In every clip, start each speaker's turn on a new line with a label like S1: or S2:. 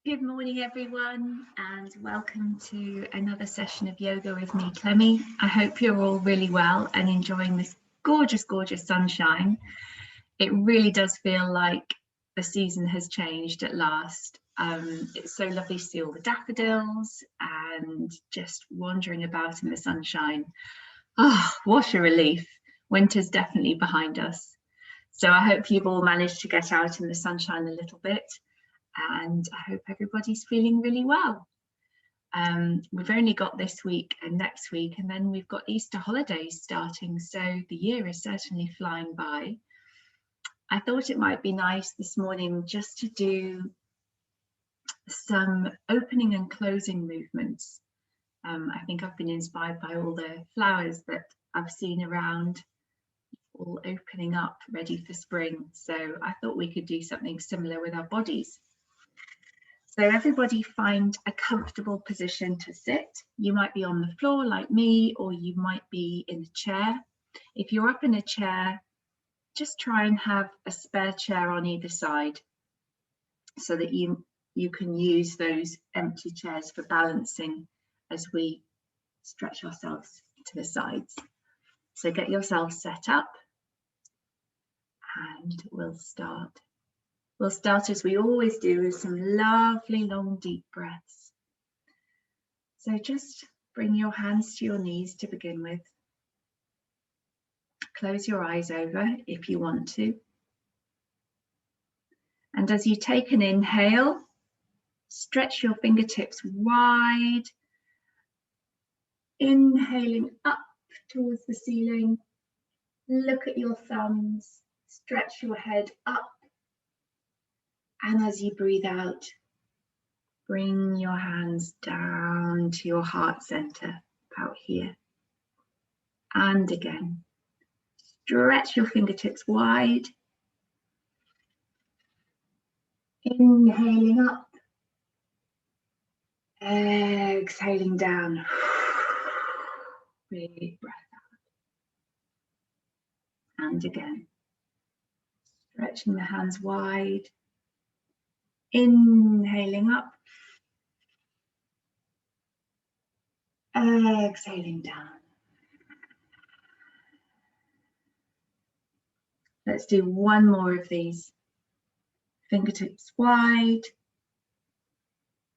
S1: Good morning, everyone, and welcome to another session of yoga with me, Clemmy. I hope you're all really well and enjoying this gorgeous, gorgeous sunshine. It really does feel like the season has changed at last. It's so lovely to see all the daffodils and just wandering about in the sunshine. Oh, what a relief. Winter's definitely behind us. So I hope you've all managed to get out in the sunshine a little bit. And I hope everybody's feeling really well. We've only got this week and next week, and then we've got Easter holidays starting, so the year is certainly flying by. I thought it might be nice this morning just to do some opening and closing movements. I think I've been inspired by all the flowers that I've seen around, all opening up, ready for spring. So I thought we could do something similar with our bodies. So everybody find a comfortable position to sit. You might be on the floor like me, or you might be in a chair. If you're up in a chair, just try and have a spare chair on either side so that you can use those empty chairs for balancing as we stretch ourselves to the sides. So get yourself set up and we'll start. We'll start as we always do with some lovely long deep breaths. So just bring your hands to your knees to begin with. Close your eyes over if you want to. And as you take an inhale, stretch your fingertips wide, inhaling up towards the ceiling. Look at your thumbs, stretch your head up. And as you breathe out, bring your hands down to your heart center, about here. And again, stretch your fingertips wide. Inhaling up. Exhaling down. Big breath out. And again, stretching the hands wide. Inhaling up. Exhaling down. Let's do one more of these. Fingertips wide.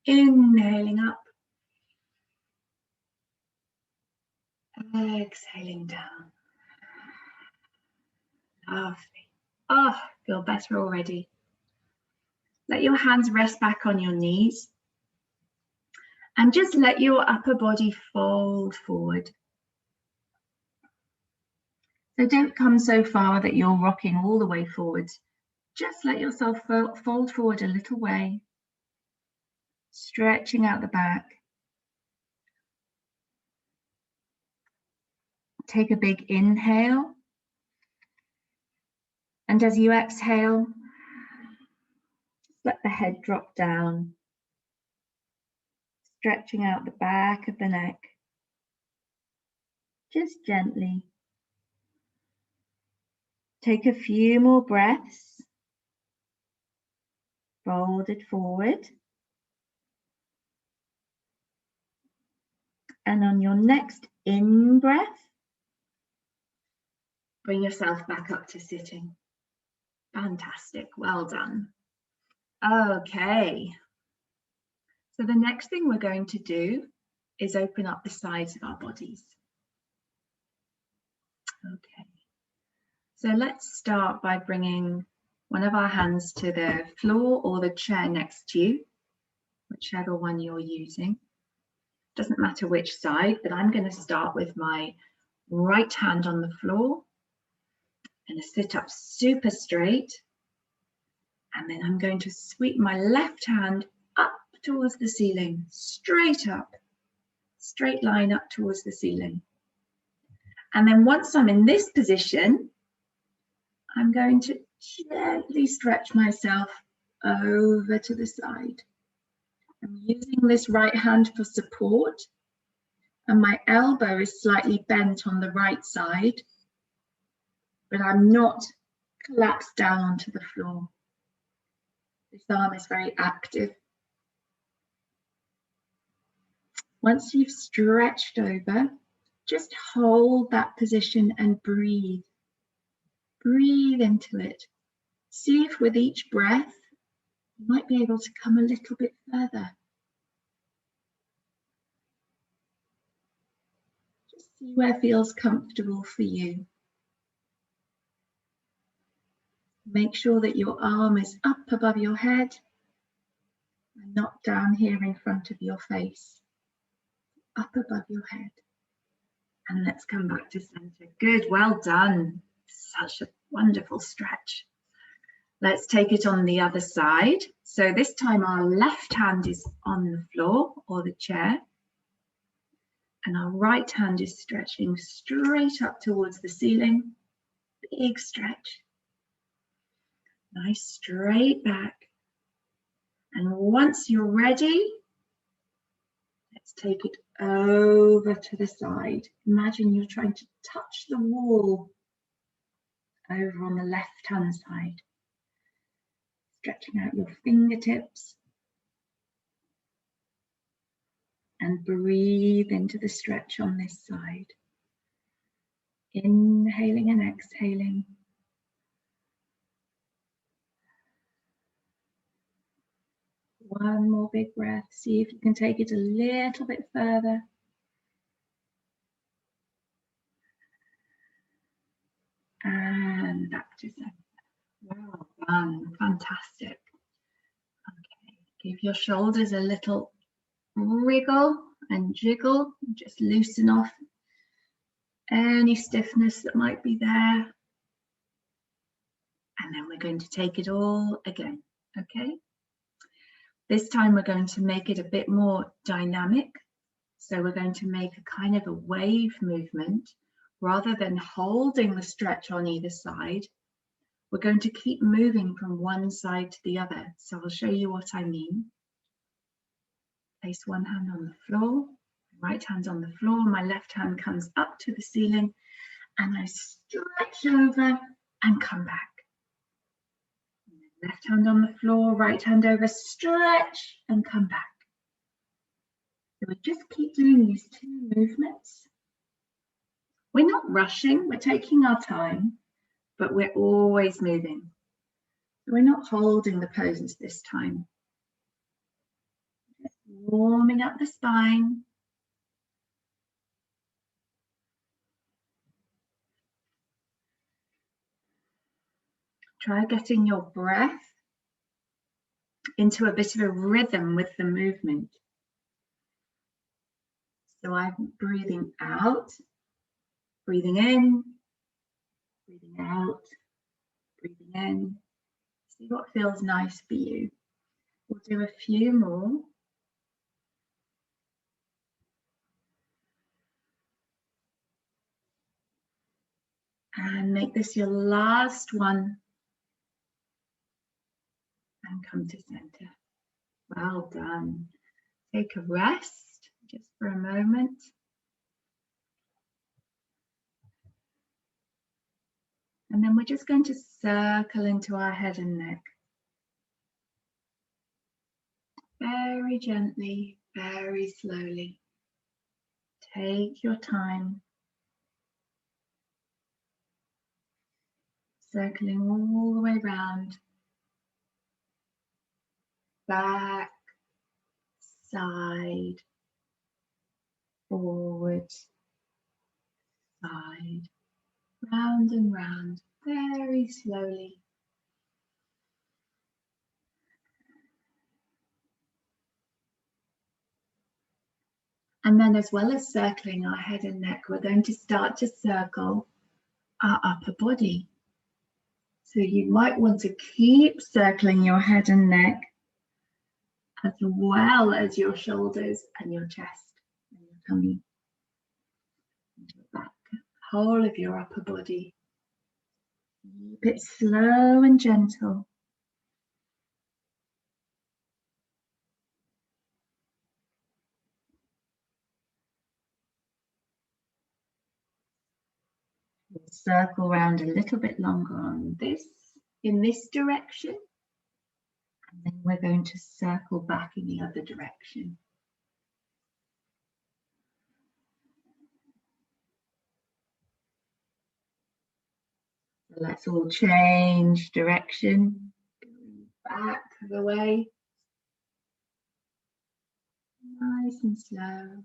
S1: Inhaling up. Exhaling down. Lovely. Oh, feel better already. Let your hands rest back on your knees. And just let your upper body fold forward. So don't come so far that you're rocking all the way forward. Just let yourself fold forward a little way, stretching out the back. Take a big inhale. And as you exhale, let the head drop down, stretching out the back of the neck, just gently. Take a few more breaths, fold it forward. And on your next in-breath, bring yourself back up to sitting. Fantastic, well done. Okay, so the next thing we're going to do is open up the sides of our bodies. Okay, so let's start by bringing one of our hands to the floor or the chair next to you, whichever one you're using. Doesn't matter which side, but I'm going to start with my right hand on the floor and sit up super straight. And then I'm going to sweep my left hand up towards the ceiling, straight up, straight line up towards the ceiling. And then once I'm in this position, I'm going to gently stretch myself over to the side. I'm using this right hand for support, and my elbow is slightly bent on the right side, but I'm not collapsed down onto the floor. This arm is very active. Once you've stretched over, just hold that position and breathe. Breathe into it. See if with each breath, you might be able to come a little bit further. Just see where feels comfortable for you. Make sure that your arm is up above your head and not down here in front of your face. Up above your head. And let's come back to center. Good, well done. Such a wonderful stretch. Let's take it on the other side. So this time our left hand is on the floor or the chair. And our right hand is stretching straight up towards the ceiling. Big stretch. Nice straight back. And once you're ready, let's take it over to the side. Imagine you're trying to touch the wall over on the left-hand side. Stretching out your fingertips. And breathe into the stretch on this side. Inhaling and exhaling. One more big breath. See if you can take it a little bit further. And back to center. Well done. Fantastic. Okay. Give your shoulders a little wriggle and jiggle. Just loosen off any stiffness that might be there. And then we're going to take it all again. Okay. This time we're going to make it a bit more dynamic. So we're going to make a kind of a wave movement rather than holding the stretch on either side. We're going to keep moving from one side to the other. So I'll show you what I mean. Place one hand on the floor, right hand on the floor, my left hand comes up to the ceiling and I stretch over and come back. Left hand on the floor, right hand over, stretch and come back. So we just keep doing these two movements. We're not rushing, we're taking our time, but we're always moving. So we're not holding the poses this time. Just warming up the spine. Try getting your breath into a bit of a rhythm with the movement. So I'm breathing out, breathing in, breathing out, breathing in. See what feels nice for you. We'll do a few more. And make this your last one. And come to center. Well done. Take a rest just for a moment. And then we're just going to circle into our head and neck. Very gently, very slowly. Take your time. Circling all the way round. Back, side, forward, side, round and round, very slowly. And then as well as circling our head and neck, we're going to start to circle our upper body. So you might want to keep circling your head and neck as well as your shoulders and your chest and your tummy and your back, whole of your upper body. Keep it slow and gentle. We'll circle around a little bit longer on this, in this direction. And then we're going to circle back in the other direction. Let's all change direction, back the way, nice and slow.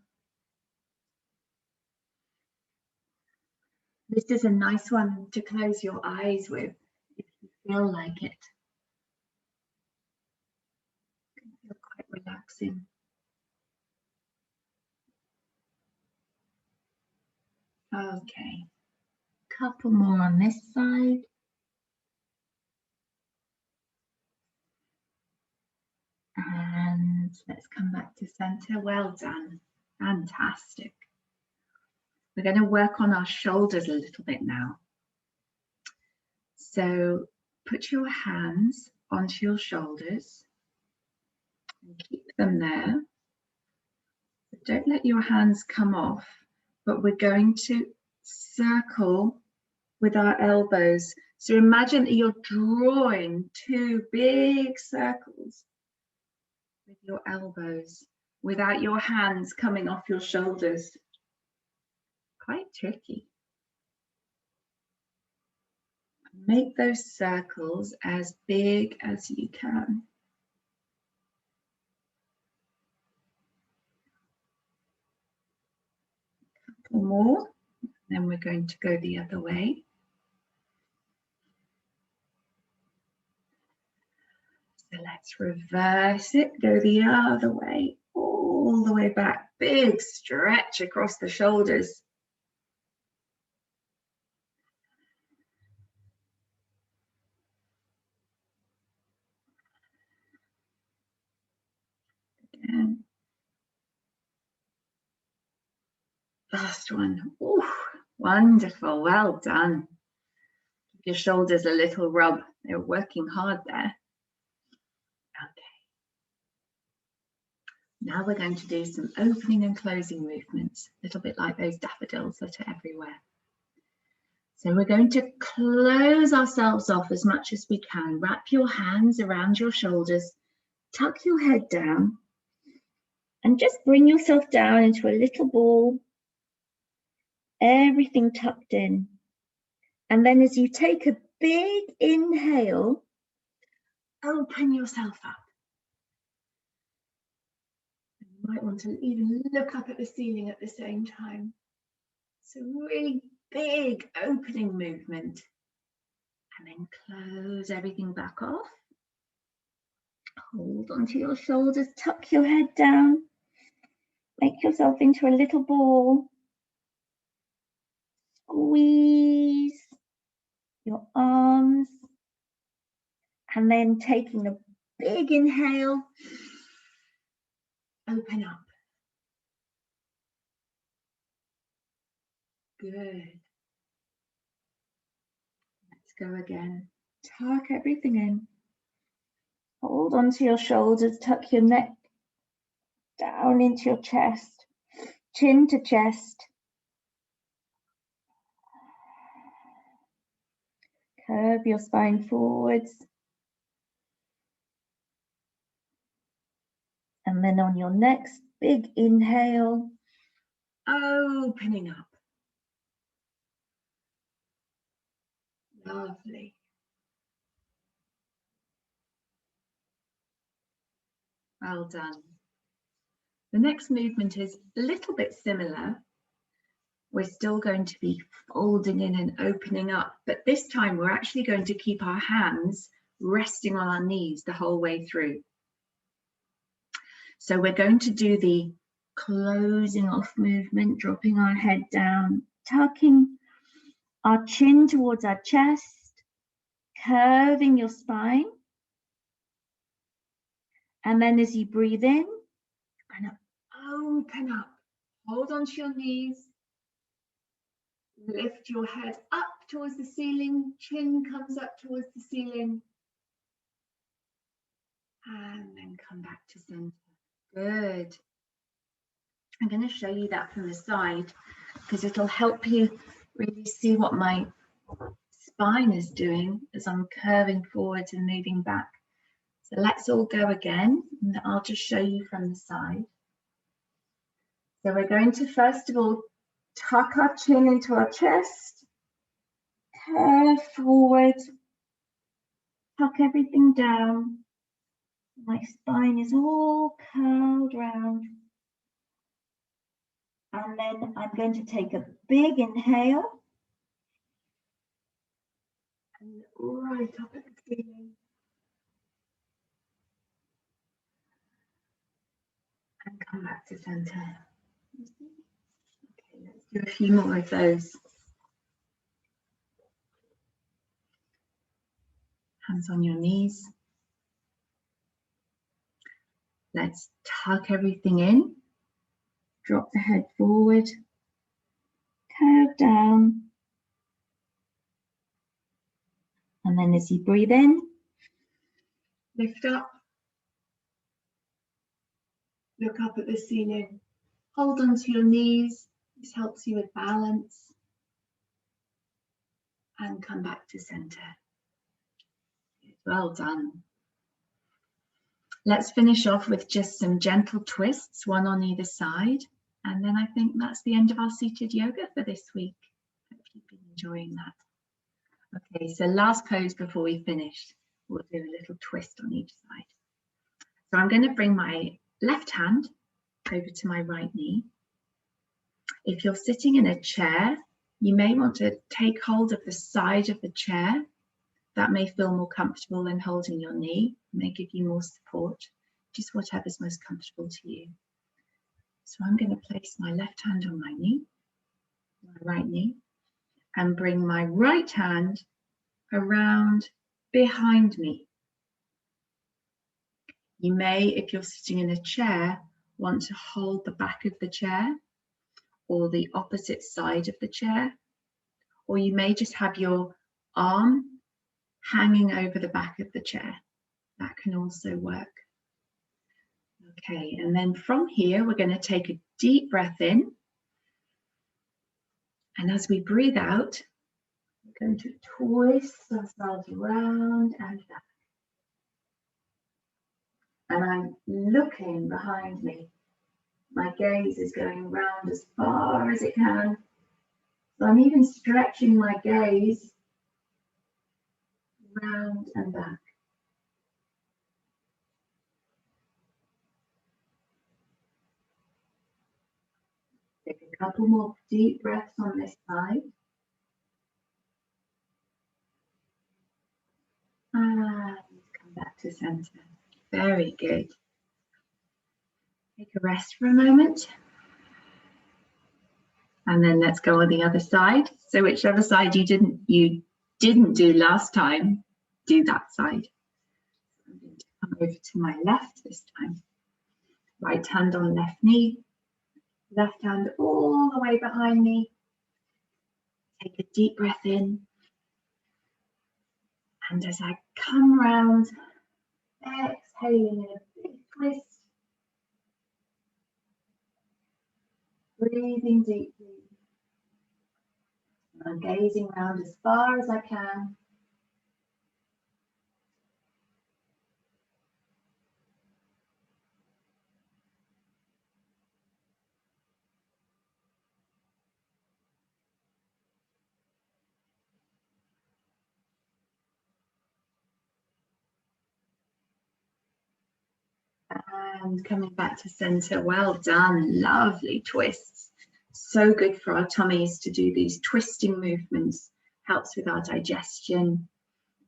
S1: This is a nice one to close your eyes with if you feel like it. It can feel quite relaxing. Okay, couple more on this side. And let's come back to center. Well done. Fantastic. We're going to work on our shoulders a little bit now. So put your hands onto your shoulders and keep them there. Don't let your hands come off, but we're going to circle with our elbows. So imagine that you're drawing two big circles with your elbows without your hands coming off your shoulders. Quite tricky. Make those circles as big as you can. A couple more, then we're going to go the other way. So let's reverse it, go the other way, all the way back. Big stretch across the shoulders. Again. Last one. Ooh, wonderful, well done. Give your shoulders a little rub. They're working hard there. Okay. Now we're going to do some opening and closing movements, a little bit like those daffodils that are everywhere. So we're going to close ourselves off as much as we can. Wrap your hands around your shoulders, tuck your head down, and just bring yourself down into a little ball, everything tucked in. And then as you take a big inhale, open yourself up. You might want to even look up at the ceiling at the same time. So really big opening movement. And then close everything back off. Hold onto your shoulders, tuck your head down. Make yourself into a little ball. Squeeze your arms. And then taking a big inhale, open up. Good. Let's go again. Tuck everything in. Hold onto your shoulders, tuck your neck down into your chest, chin to chest. Curve your spine forwards. And then on your next big inhale, opening up. Lovely. Well done. The next movement is a little bit similar. We're still going to be folding in and opening up, but this time we're actually going to keep our hands resting on our knees the whole way through. So we're going to do the closing off movement, dropping our head down, tucking our chin towards our chest, curving your spine. And then as you breathe in, kind of open up, hold onto your knees, lift your head up towards the ceiling, chin comes up towards the ceiling, and then come back to center. Good. I'm going to show you that from the side because it'll help you really see what my spine is doing as I'm curving forwards and moving back. So let's all go again, and I'll just show you from the side. So we're going to first of all tuck our chin into our chest, curve forward, tuck everything down. My spine is all curled round. And then I'm going to take a big inhale. And right up at the ceiling. And come back to center. Okay, let's do a few more of those. Hands on your knees. Let's tuck everything in. Drop the head forward. Curve down. And then as you breathe in, lift up. Look up at the ceiling. Hold onto your knees. This helps you with balance. And come back to center. Well done. Let's finish off with just some gentle twists, one on either side. And then I think that's the end of our seated yoga for this week. Hope you've been enjoying that. Okay, so last pose before we finish. We'll do a little twist on each side. So I'm going to bring my left hand over to my right knee. If you're sitting in a chair, you may want to take hold of the side of the chair. That may feel more comfortable than holding your knee, may give you more support, just whatever's most comfortable to you. So I'm going to place my left hand on my knee, my right knee, and bring my right hand around behind me. You may, if you're sitting in a chair, want to hold the back of the chair or the opposite side of the chair, or you may just have your arm hanging over the back of the chair. That can also work. Okay, and then from here, we're going to take a deep breath in. And as we breathe out, we're going to twist ourselves around and back. And I'm looking behind me. My gaze is going round as far as it can. So I'm even stretching my gaze round and back. Take a couple more deep breaths on this side. And come back to center. Very good. Take a rest for a moment. And then let's go on the other side. So whichever side you didn't do last time, do that side. I'm going to come over to my left this time. Right hand on left knee. Left hand all the way behind me. Take a deep breath in. And as I come round, exhaling in a big twist. Breathing deeply. I'm gazing round as far as I can. And coming back to center. Well done. Lovely twists. So good for our tummies to do these twisting movements. Helps with our digestion.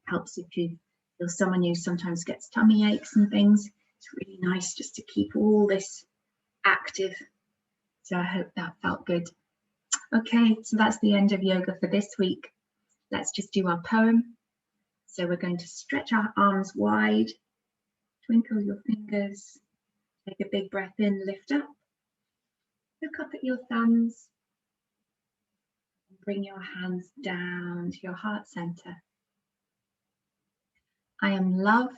S1: Helps if you feel someone who sometimes gets tummy aches and things. It's really nice just to keep all this active. So I hope that felt good. Okay, so that's the end of yoga for this week. Let's just do our poem. So we're going to stretch our arms wide, twinkle your fingers, take a big breath in, lift up, look up at your thumbs, and bring your hands down to your heart center. I am love,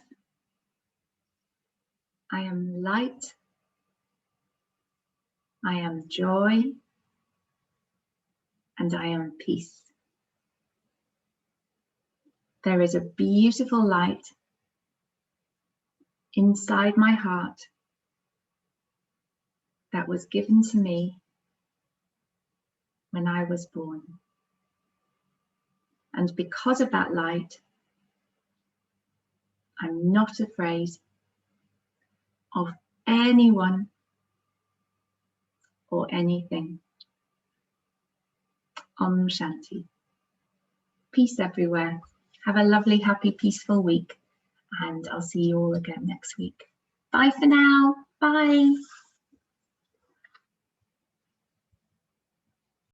S1: I am light, I am joy, and I am peace. There is a beautiful light inside my heart that was given to me when I was born. And because of that light, I'm not afraid of anyone or anything. Om Shanti. Peace everywhere. Have a lovely, happy, peaceful week. And I'll see you all again next week. Bye for now. Bye.